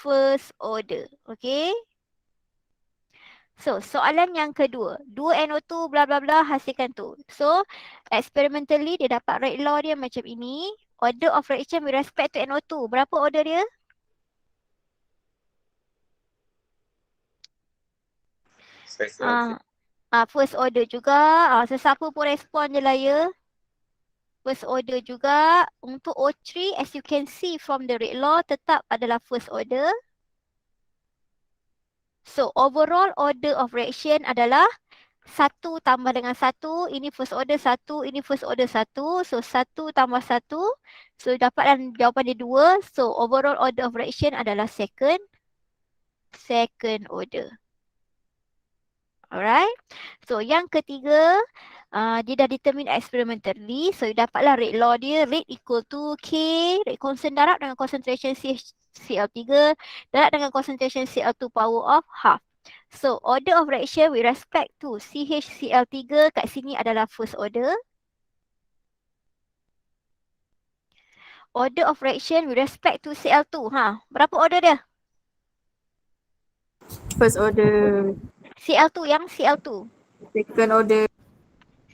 first order. Okay. So, soalan yang kedua. 2NO2 bla bla bla hasilkan tu. So, experimentally dia dapat rate law dia macam ini. Order of reaction with respect to NO2. Berapa order dia? First order juga. Sesiapa pun respon je lah ya. First order juga. Untuk O3, as you can see from the rate law, tetap adalah first order. So, overall order of reaction adalah 1 tambah dengan 1. Ini first order 1. Ini first order 1. So, 1 tambah 1. So, dapatlah jawapan dia 2. So, overall order of reaction adalah second order. Alright. So, yang ketiga, dia dah determine experimentally. So, dapatlah rate law dia. Rate equal to K. Rate constant darab dengan concentration CH3 darab dengan concentration Cl2 power of half. So, order of reaction with respect to CHCl3 kat sini adalah first order. Order of reaction with respect to Cl2. Berapa order dia? First order. Cl2 yang Cl2. Second order.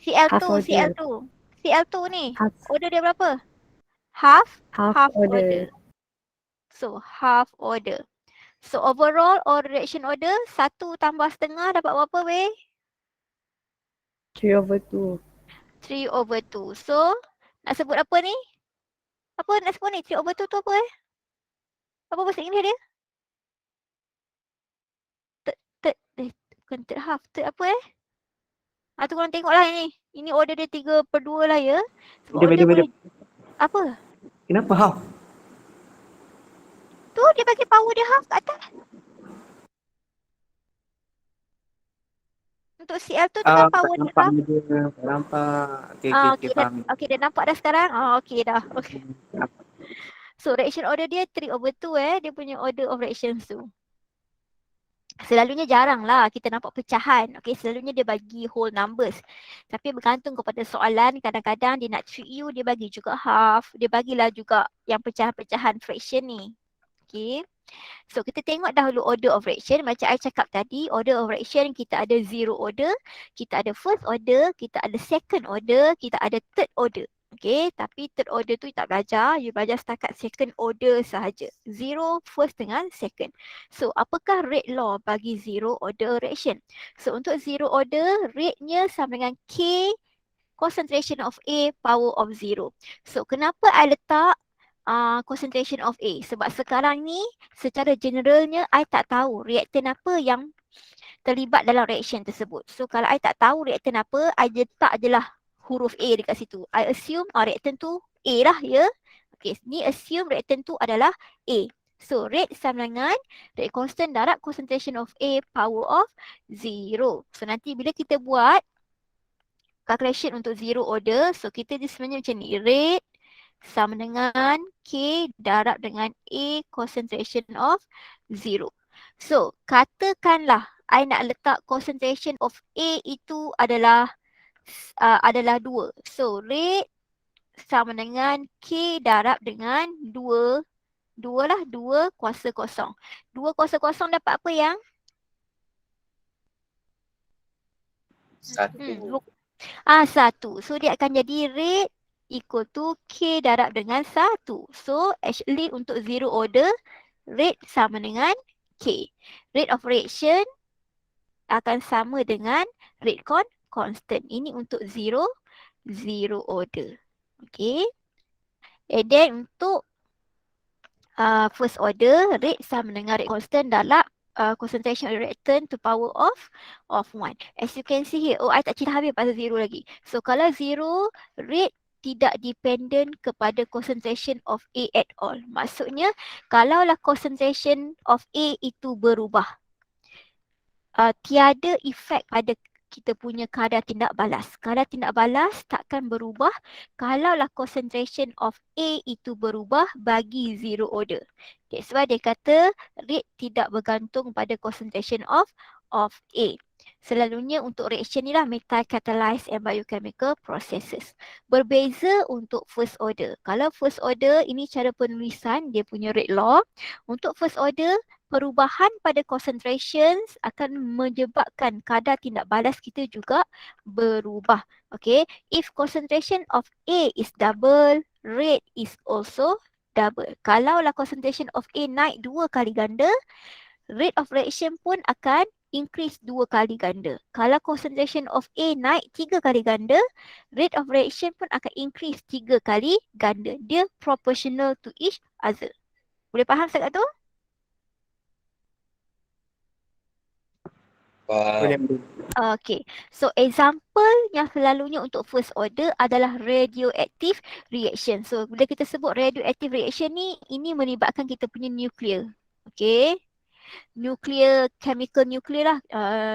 Cl2, Half order. Cl2 ni. Half. Order dia berapa? Half order. So, half order. So, overall or reaction order, 1 tambah setengah dapat berapa weh? 3/2. 3/2. So, nak sebut apa ni? Apa nak sebut ni? 3/2 tu apa Apa bahasa Inggeris dia? Bukan third half. Third apa tu korang tengoklah ini. Ini order dia 3/2 lah ya. Sebab order boleh. Apa? Kenapa half? Tu dia bagi power dia half kat atas. Untuk Cl2 tu kan power dia half. Nampak. Okay, dah nampak dah sekarang? Okay dah. Okay. So, reaction order dia 3/2 dia punya order of reactions tu. Selalunya jarang lah kita nampak pecahan. Okay, selalunya dia bagi whole numbers. Tapi bergantung kepada soalan, kadang-kadang dia nak treat you, dia bagi juga half. Dia bagilah juga yang pecahan-pecahan fraction ni. Okay. So, kita tengok dahulu order of reaction. Macam I cakap tadi, order of reaction kita ada zero order, kita ada first order, kita ada second order, kita ada third order. Okay, tapi third order tu you tak belajar, you belajar setakat second order sahaja. Zero, first dengan second. So, apakah rate law bagi zero order reaction? So, untuk zero order, rate-nya sama dengan K concentration of A power of 0. So, kenapa I letak concentration of A? Sebab sekarang ni, secara generalnya, I tak tahu reaktan apa yang terlibat dalam reaction tersebut. So, kalau I tak tahu reaktan apa, I letak je lah huruf A dekat situ. I assume reaktan tu A lah ya. Okay, ni assume reaktan tu adalah A. So, rate sama dengan rate constant darab concentration of A power of 0. So, nanti bila kita buat calculation untuk zero order, so kita dia sebenarnya macam ni. Rate sama dengan K darab dengan A concentration of 0. So, katakanlah I nak letak concentration of A itu adalah 2. So, rate sama dengan K darab dengan 2. 2 lah, 2 kuasa kosong. 2 kuasa kosong dapat apa yang? 1. 1. So, dia akan jadi rate equal to K darab dengan 1. So, actually untuk zero order, rate sama dengan K. Rate of reaction akan sama dengan rate constant. Ini untuk zero order. Okay. And then untuk first order, rate sama dengan rate constant dalam concentration of reactant to power of 1. As you can see here, I tak cerita habis pasal zero lagi. So, kalau zero, rate tidak dependent kepada concentration of A at all. Maksudnya, kalaulah concentration of A itu berubah, tiada efek pada kita punya kadar tindak balas. Kadar tindak balas takkan berubah kalaulah concentration of A itu berubah bagi zero order. That's why dia kata rate tidak bergantung pada concentration of A. Selalunya untuk reaction ni lah methyl catalyzed and biochemical processes. Berbeza untuk first order. Kalau first order ini cara penulisan dia punya rate law. Untuk first order perubahan pada concentrations akan menyebabkan kadar tindak balas kita juga berubah. Okay, if concentration of A is double, rate is also double. Kalaulah concentration of A naik 2 kali ganda, rate of reaction pun akan increase 2 kali ganda. Kalau concentration of A naik 3 kali ganda, rate of reaction pun akan increase 3 kali ganda. Dia proportional to each other. Boleh faham setakat tu? Boleh. Okay, so example yang selalunya untuk first order adalah radioactive reaction. So bila kita sebut radioactive reaction ni, ini melibatkan kita punya nuklear. Okay, chemical nuclear lah,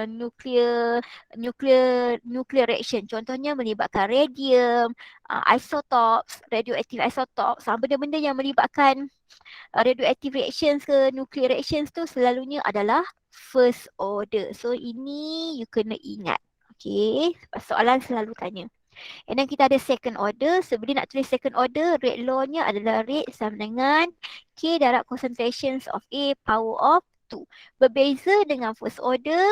nuclear reaction. Contohnya melibatkan radium, isotopes, radioactive isotopes, benda-benda yang melibatkan radioactive reactions ke nuclear reactions tu selalunya adalah first order. So ini you kena ingat. Okay, soalan selalu tanya. And then kita ada second order. So bila nak tulis second order, rate law-nya adalah rate sama dengan K darab concentrations of A power of 2. Berbeza dengan first order.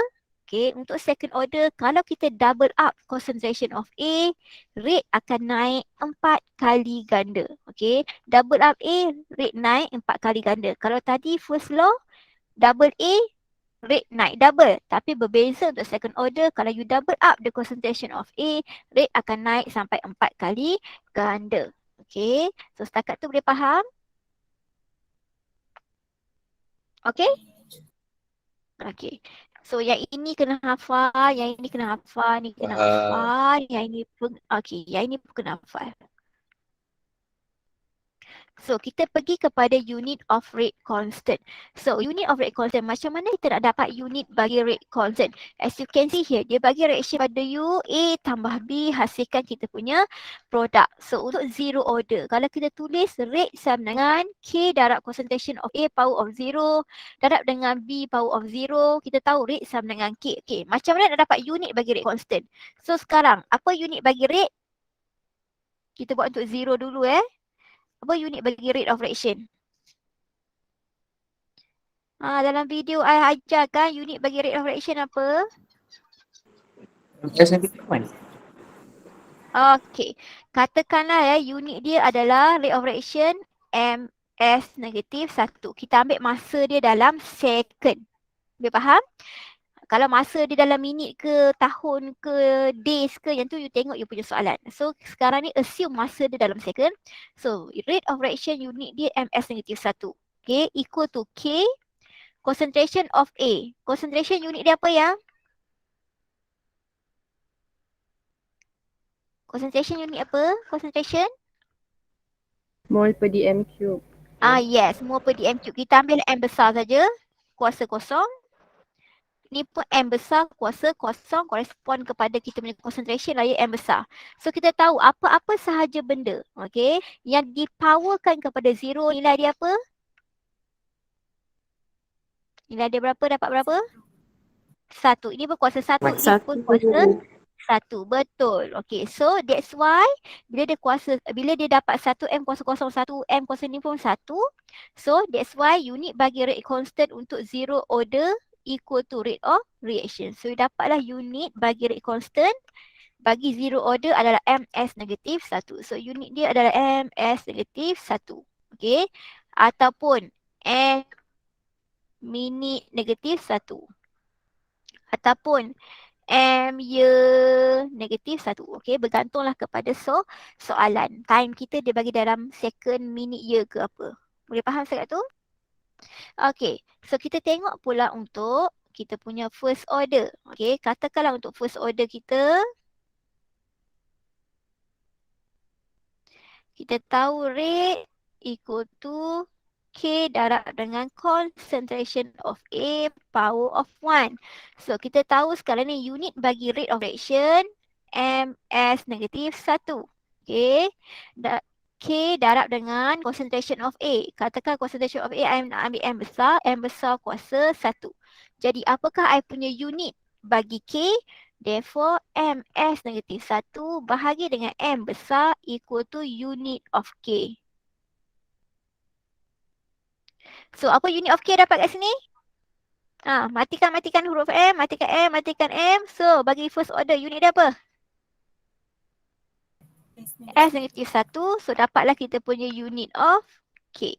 Okay, untuk second order, kalau kita double up concentration of A, rate akan naik 4 kali ganda. Okay, double up A, rate naik 4 kali ganda. Kalau tadi first law, double A, rate naik double. Tapi berbeza untuk second order, kalau you double up the concentration of A, rate akan naik sampai 4 kali ganda. Okay, so setakat tu boleh faham? Okay? Okay. So yang ini kena hafal, yang ini kena hafal, ni kena hafal, yang ini pun, okay, yang ini pun kena hafal. So kita pergi kepada unit of rate constant. So unit of rate constant, macam mana kita nak dapat unit bagi rate constant? As you can see here, dia bagi reaction pada U, A tambah B hasilkan kita punya produk. So untuk zero order, kalau kita tulis rate sama dengan K darab concentration of A power of 0 darab dengan B power of 0, kita tahu rate sama dengan K. Okay, macam mana nak dapat unit bagi rate constant? So sekarang, apa unit bagi rate? Kita buat untuk 0 dulu Apa unit bagi rate of reaction? Dalam video I ajar kan unit bagi rate of reaction apa? Okay. Katakanlah unit dia adalah rate of reaction MS negatif 1. Kita ambil masa dia dalam second. Boleh faham? Kalau masa dia dalam minit ke, tahun ke, days ke, yang tu you tengok you punya soalan. So sekarang ni assume masa dia dalam second. So rate of reaction unit dia MS negatif 1. Okay, equal to K concentration of A. Concentration unit dia apa ya? Concentration unit apa? Concentration? Mol per dm cube. Yes, mol per dm cube. Kita ambil M besar saja, kuasa kosong. Ni pun M besar kuasa kosong korespon kepada kita punya concentration lah M besar. So kita tahu apa-apa sahaja benda, okay, yang dipowerkan kepada 0, nilai dia apa? Nilai dia berapa, dapat berapa? 1. Ini pun kuasa 1, ini pun kuasa 1. Betul. Okay, so that's why bila dia dapat 1 M kuasa kosong 1, M kuasa ni pun 1. So that's why unit bagi rate constant untuk 0 order equal to rate of reaction. So dapatlah unit bagi rate constant bagi 0 order adalah MS negatif 1. So unit dia adalah MS negatif 1. Okay. Ataupun M minit negatif 1. Ataupun M year negatif 1. Okay. Bergantunglah kepada soalan. Time kita dia bagi dalam second, minute, year ke apa. Boleh faham saya tu? Okay, so kita tengok pula untuk kita punya first order. Okay, katakanlah untuk first order kita tahu rate equal to K darab dengan concentration of A power of 1. So kita tahu sekarang ni unit bagi rate of reaction MS negatif 1. Okay, K darab dengan concentration of A. Katakan concentration of A, I nak ambil M besar kuasa 1. Jadi apakah I punya unit bagi K, therefore MS negatif 1 bahagi dengan M besar equal to unit of K. So, apa unit of K dapat kat sini? Matikan huruf M, matikan M. So, bagi first order, unit dia apa? S negatif 1. So, dapatlah kita punya unit of K.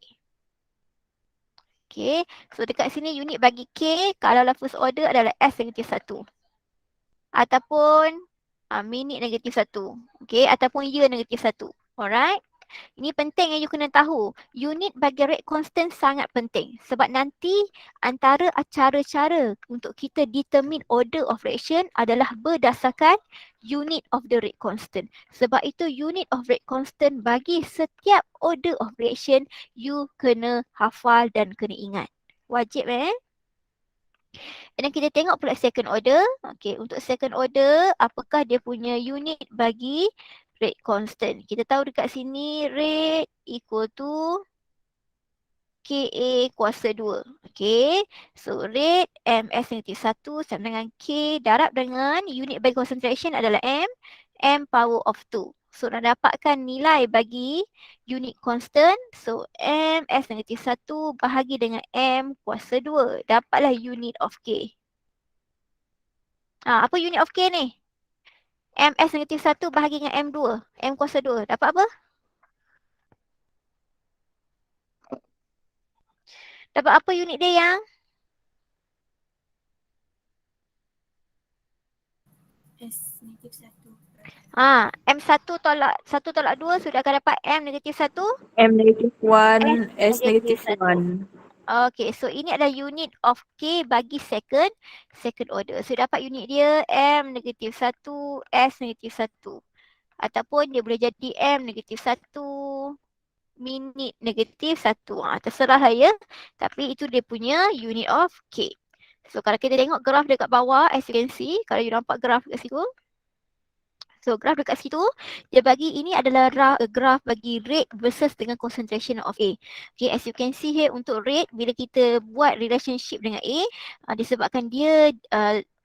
Okay. So, dekat sini unit bagi K, kalaulah first order adalah S negatif 1. Ataupun minit negatif 1. Okay. Ataupun year negatif 1. Alright. Ini penting yang you kena tahu. Unit bagi rate constant sangat penting. Sebab nanti antara cara-cara untuk kita determine order of reaction adalah berdasarkan unit of the rate constant. Sebab itu unit of rate constant bagi setiap order of reaction you kena hafal dan kena ingat. Wajib Dan kita tengok pula second order. Okay, untuk second order, apakah dia punya unit bagi rate constant? Kita tahu dekat sini rate equal to KA kuasa 2. Okay, so rate MS negatif 1 sama dengan K darab dengan unit bagi concentration adalah M power of 2. So, nak dapatkan nilai bagi unit constant. So, MS negatif 1 bahagi dengan M kuasa 2. Dapatlah unit of K. Apa unit of K ni? MS negatif 1 bahagi dengan M2. M kuasa 2. Dapat apa? Dapat apa unit dia yang? S negatif 1. M1 tolak 2 sudah akan dapat M negatif 1. M negative 1, S negative 1. Okay, so ini adalah unit of K bagi second order. So dapat unit dia M negatif 1, S negatif 1. Ataupun dia boleh jadi M negatif 1, minit negatif 1. Terserahlah ya. Tapi itu dia punya unit of K. So kalau kita tengok graf dekat bawah, as you can see, kalau you nampak graf dekat situ. So graf dekat situ, dia bagi ini adalah graf bagi rate versus dengan concentration of A. Okay, as you can see here untuk rate, bila kita buat relationship dengan A, disebabkan dia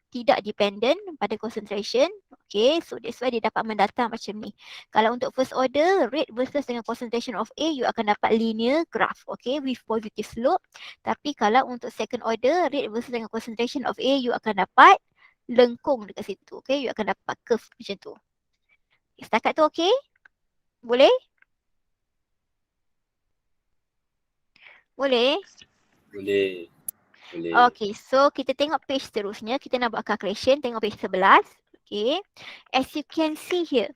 tidak dependent pada concentration. Okay, so that's why dia dapat mendatang macam ni. Kalau untuk first order, rate versus dengan concentration of A, you akan dapat linear graph. Okay, with positive slope. Tapi kalau untuk second order, rate versus dengan concentration of A, you akan dapat lengkung dekat situ. Okay, you akan dapat curve macam tu. Setakat tu okey? Boleh? Boleh? Boleh. Okay, so kita tengok page seterusnya. Kita nak buat calculation. Tengok page 11. Okay. As you can see here,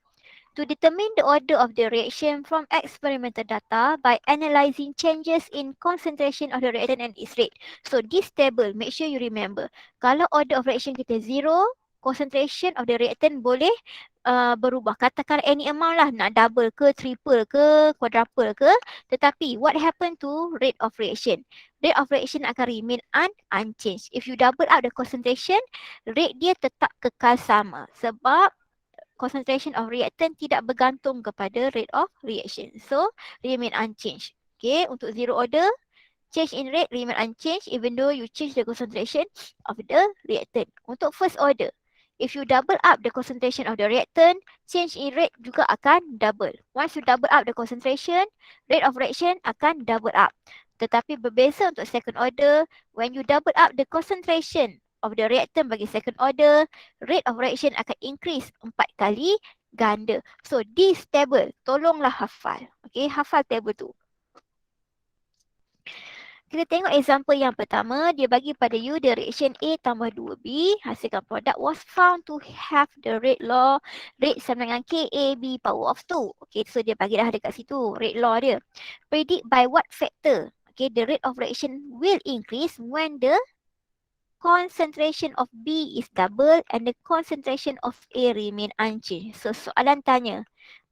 to determine the order of the reaction from experimental data by analyzing changes in concentration of the reactant and its rate. So this table, make sure you remember. Kalau order of reaction kita 0, concentration of the reactant boleh berubah. Katakan any amount lah, nak double ke, triple ke, quadruple ke. Tetapi what happen to rate of reaction? Rate of reaction akan remain unchanged. If you double up the concentration, rate dia tetap kekal sama. Sebab concentration of reactant tidak bergantung kepada rate of reaction. So, remain unchanged. Okay, untuk zero order, change in rate remain unchanged even though you change the concentration of the reactant. Untuk first order, if you double up the concentration of the reactant, change in rate juga akan double. Once you double up the concentration, rate of reaction akan double up. Tetapi berbeza untuk second order, when you double up the concentration of the reactant bagi second order, rate of reaction akan increase 4 kali ganda. So this table, tolonglah hafal. Okay, hafal table tu. Kita tengok example yang pertama, dia bagi pada you the reaction A tambah 2B, hasilkan produk was found to have the rate law, rate sama dengan KAB power of 2. Okay, so dia bagi dah dekat situ, rate law dia. Predict by what factor? Okay, the rate of reaction will increase when the concentration of B is double and the concentration of A remain unchanged. So soalan tanya,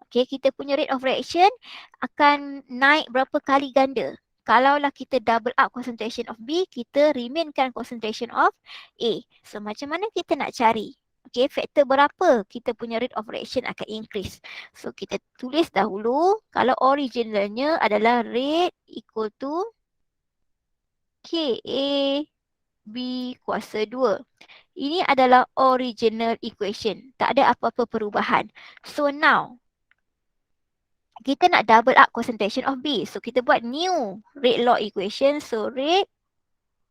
okay, kita punya rate of reaction akan naik berapa kali ganda? Kalaulah kita double up concentration of B, kita remainkan concentration of A. So macam mana kita nak cari? Okay, faktor berapa kita punya rate of reaction akan increase? So kita tulis dahulu, kalau originalnya adalah rate equal to KA B kuasa 2. Ini adalah original equation. Tak ada apa-apa perubahan. So now, kita nak double up concentration of B. So kita buat new rate law equation. So rate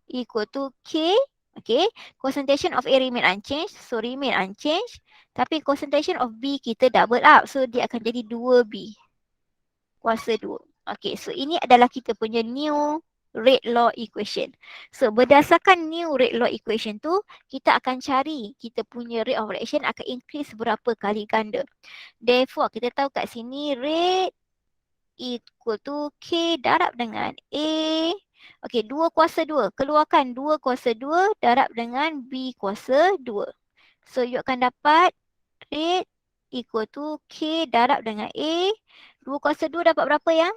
equal to K. Okay. Concentration of A remain unchanged. So remain unchanged. Tapi concentration of B kita double up. So dia akan jadi 2B kuasa 2. Okay. So ini adalah kita punya new rate law equation. So berdasarkan new rate law equation tu, kita akan cari kita punya rate of reaction akan increase berapa kali ganda. Therefore, kita tahu kat sini rate equal to K darab dengan A. Okey, 2 kuasa 2. Keluarkan 2 kuasa 2 darab dengan B kuasa 2. So, you akan dapat rate equal to K darab dengan A. 2 kuasa 2 dapat berapa yang?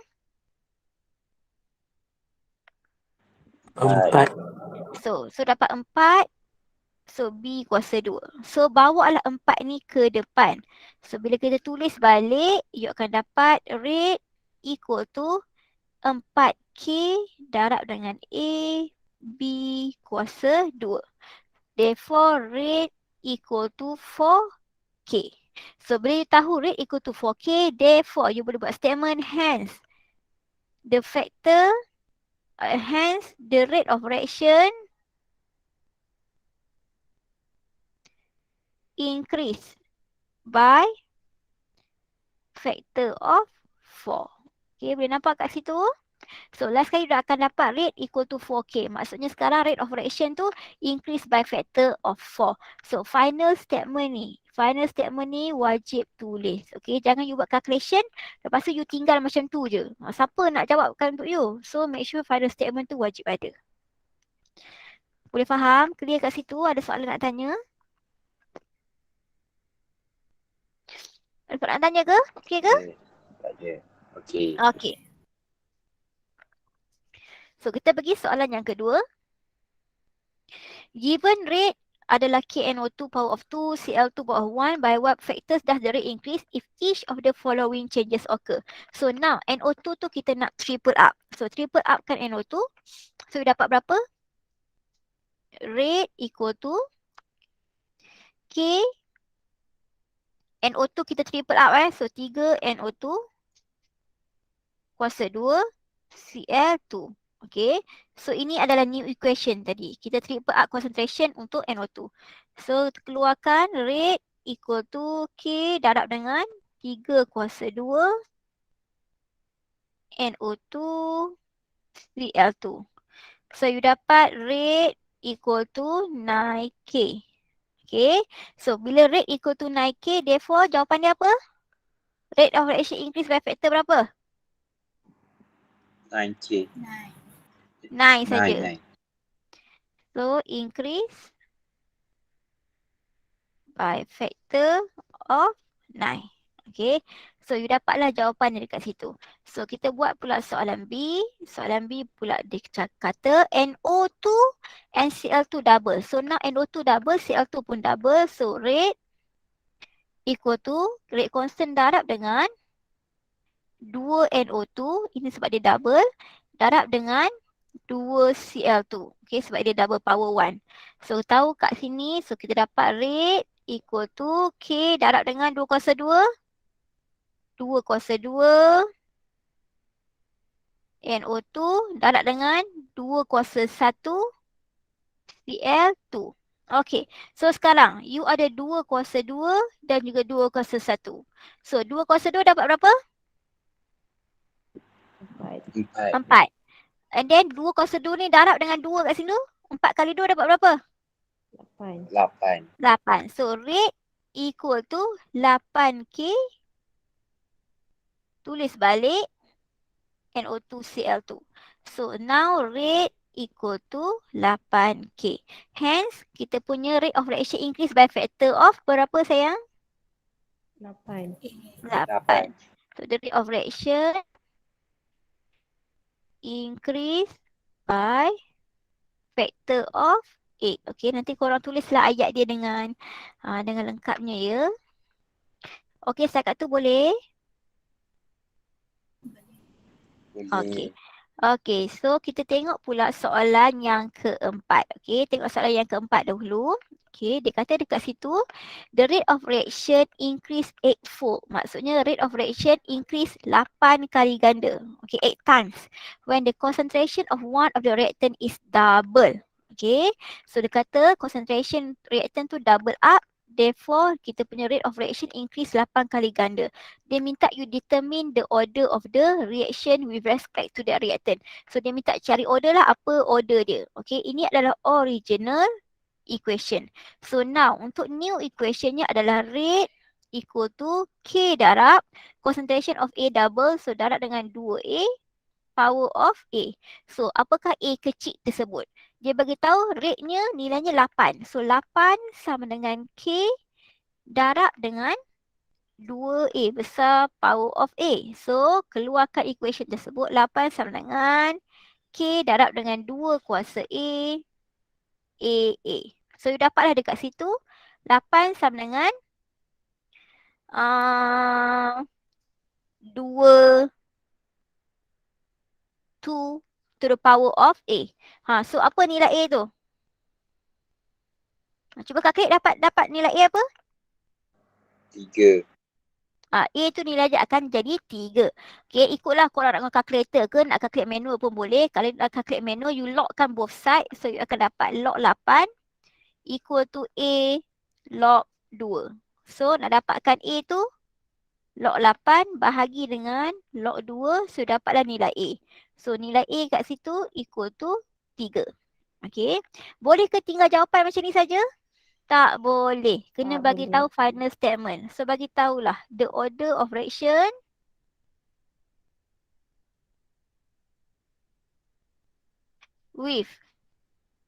4. So dapat 4. So, B kuasa 2. So, bawa lah 4 ni ke depan. So, bila kita tulis balik, you akan dapat rate equal to 4K darab dengan A, B kuasa 2. Therefore, rate equal to 4K. So, bila you tahu rate equal to 4K, therefore, you boleh buat statement hence the factor, hence the rate of reaction increase by factor of 4. Okay, boleh nampak kat situ? So, last kali dah akan dapat rate equal to 4K. Maksudnya sekarang rate of reaction tu increase by factor of 4. So, final statement ni wajib tulis. Okay, jangan you buat calculation, lepas tu you tinggal macam tu je. Siapa nak jawabkan untuk you? So, make sure final statement tu wajib ada. Boleh faham? Clear kat situ? Ada soalan nak tanya? Ada soalan nak tanya ke? Okay ke? Tak ada. Okey. Okay. So, kita pergi soalan yang kedua. Given rate adalah KNO2 power of 2, Cl2 power of 1, by what factors does the rate increase if each of the following changes occur? So, now NO2 tu kita nak triple up. So, triple up kan NO2. So, dapat berapa? Rate equal to K NO2 kita triple up So, 3 NO2 kuasa 2 Cl2. Okay. So, ini adalah new equation tadi. Kita triple up concentration untuk NO2. So, keluarkan rate equal to K darab dengan 3 kuasa 2 NO2 Cl2. So, you dapat rate equal to 9K. Okay. So, bila rate equal to 9K, therefore jawapan dia apa? Rate of reaction increase by factor berapa? 9K. 9 saja. 9. So, increase by factor of 9. Okay. So, you dapatlah jawapan dekat situ. So, kita buat pula soalan B. Soalan B pula dia kata NO2 and Cl2 double. So, now NO2 double, Cl2 pun double. So, rate equal to rate constant darab dengan 2 NO2. Ini sebab dia double. Darab dengan 2 Cl2. Okay, sebab dia double power 1. So, tahu kat sini. So, kita dapat rate equal to K darab dengan 2 kuasa 2. 2 kuasa 2 NO2 darab dengan 2 kuasa 1 Cl2. Okay. So, sekarang you ada 2 kuasa 2 dan juga 2 kuasa 1. So, 2 kuasa 2 dapat berapa? 4. 4. And then 2 kuasa 2 ni darab dengan 2 kat sini. 4 kali 2 dapat berapa? 8. 8. So, rate equal to 8K. Tulis balik NO2 Cl2. So, now rate equal to 8K. Hence, kita punya rate of reaction increase by factor of berapa sayang? 8. 8. So, the rate of reaction increase by factor of 8. Okay, nanti korang tulislah ayat dia dengan lengkapnya ya. Okay, setakat tu boleh? Boleh. Okay. Okay, so kita tengok pula soalan yang keempat. Okay, tengok soalan yang keempat dahulu. Okay, dia kata dekat situ, the rate of reaction increase 8-fold. Maksudnya rate of reaction increase 8 kali ganda. Okay, 8 times. When the concentration of one of the reactant is double. Okay, so dia kata concentration reactant tu double up. Therefore, kita punya rate of reaction increase 8 kali ganda. Dia minta you determine the order of the reaction with respect to the reactant. So dia minta cari order lah, apa order dia. Okay, ini adalah original equation. So now untuk new equationnya adalah rate equal to K darab concentration of A double. So darab dengan 2A power of A. So apakah A kecil tersebut? Dia bagi tahu rate-nya nilainya 8. So 8 sama dengan K darab dengan 2A besar power of A. So, keluarkan equation tersebut. 8 sama dengan K darab dengan 2 kuasa A, A. So, you dapatlah dekat situ. 8 sama dengan 2 to the power of A. So apa nilai A tu? Cuba kakak dapat nilai A apa? 3. A tu nilai dia akan jadi 3. Okay, ikutlah korang nak guna kalkulator ke, nak calculate manual pun boleh. Kalau nak calculate manual, you logkan both side. So, you akan dapat log 8 equal to A log 2. So, nak dapatkan A tu, log 8 bahagi dengan log 2. So, dapatlah nilai A. So, nilai A kat situ equal to 3. Okay. Boleh ke tinggal jawapan macam ni saja? Tak boleh. Kena Tak bagi boleh. tahu final statement. So bagi tahulah the order of reaction with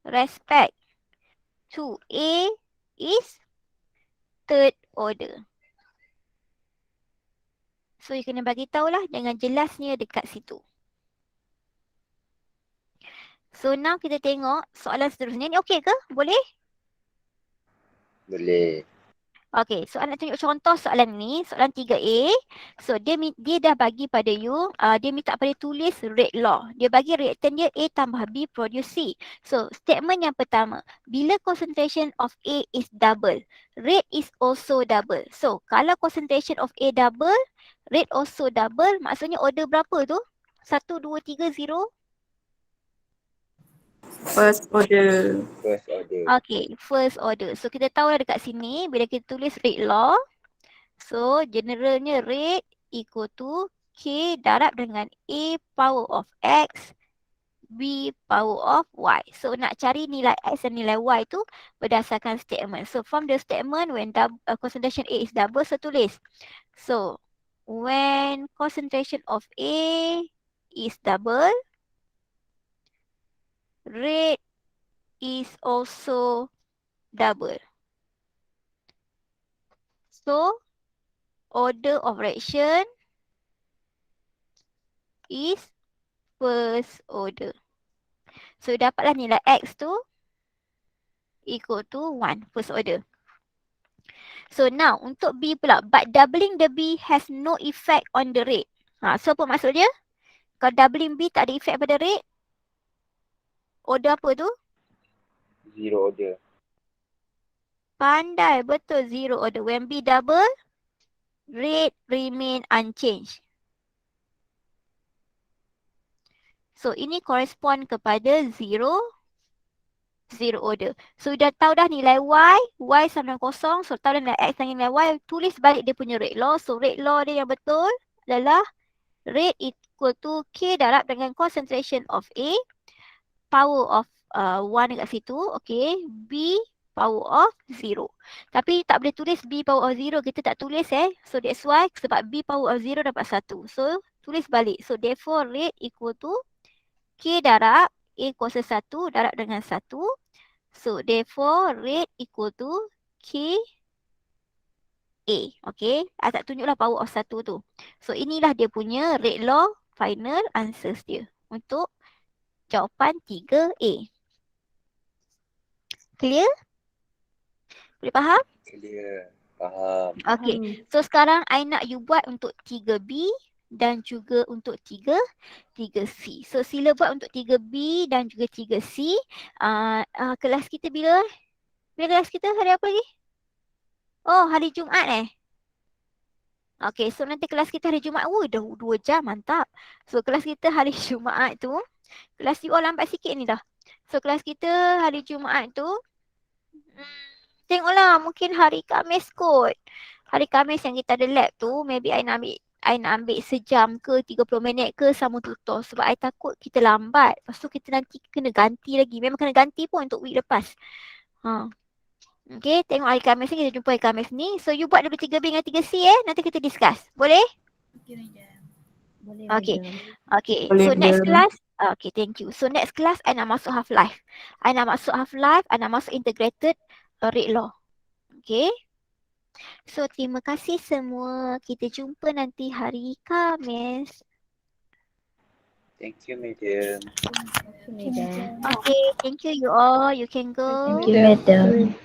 respect to A is third order. So you kena bagi tahulah dengan jelasnya dekat situ. So now kita tengok soalan seterusnya ni, okey ke? Boleh? Boleh. Okay, so nak tunjuk contoh soalan ni, soalan 3A. So dia dah bagi pada you, dia minta pada tulis rate law. Dia bagi reaktan dia A tambah B produce C. So statement yang pertama, bila concentration of A is double, rate is also double. So kalau concentration of A double, rate also double, maksudnya order berapa tu? 1, 2, 3, 0? First order. First order. Okay, first order. So kita tahu lah dekat sini bila kita tulis rate law. So generalnya rate equal to K darab dengan A power of X, B power of Y. So nak cari nilai X dan nilai Y tu berdasarkan statement. So from the statement when concentration A is double, so tulis. So when concentration of A is double, rate is also double. So, order of reaction is first order. So, dapatlah nilai X tu equal to 1, first order. So, now untuk B pula, but doubling the B has no effect on the rate. So, apa maksud dia? Kalau doubling B tak ada effect pada rate, order apa tu? Zero order. Pandai, betul, zero order. When B double, rate remain unchanged. So, ini correspond kepada zero order. So, dah tahu dah nilai Y sama dengan kosong. So, tahu dah nilai X dan nilai Y. Tulis balik dia punya rate law. So, rate law dia yang betul adalah rate equal to K darab dengan concentration of A, power of 1 dekat situ. Okay, B power of 0. Tapi tak boleh tulis B power of 0. Kita tak tulis So, that's why sebab B power of 0 dapat 1. So, tulis balik. So, therefore rate equal to K darab A kuasa 1 darab dengan 1. So, therefore, rate equal to K A. Okay. Tak tunjuklah power of 1 tu. So, inilah dia punya rate law final answers dia untuk jawapan 3A. Clear? Boleh faham? Clear. Faham. Okay. So, sekarang I nak you buat untuk 3B dan juga untuk 3C. So sila buat untuk 3B dan juga 3C. Kelas kita bila? Bila kelas kita hari apa lagi? Oh, hari Jumaat Okay, so nanti kelas kita hari Jumaat. Dah 2 jam, mantap. So kelas kita hari Jumaat tu, kelas you all lambat sikit ni dah. So kelas kita hari Jumaat tu, tengoklah mungkin hari Khamis kot. Hari Khamis yang kita ada lab tu, maybe I nak ambil sejam ke 30 minit ke sama tutor. Sebab I takut kita lambat. Lepas tu kita nanti kena ganti lagi. Memang kena ganti pun untuk week lepas. Okay, tengok hari Khamis ni, kita jumpa hari Khamis ni. So you buat dulu 3B dengan 3C nanti kita discuss. Boleh? Okay, madam. Boleh. Okay. Okay, Boleh, so next madam. class. Okay, thank you. So next class I nak masuk half life. I nak masuk integrated rate law. Okay. So terima kasih semua. Kita jumpa nanti hari Khamis. Thank you, madam. Madam. Okay, thank you all. You can go. Thank you, madam.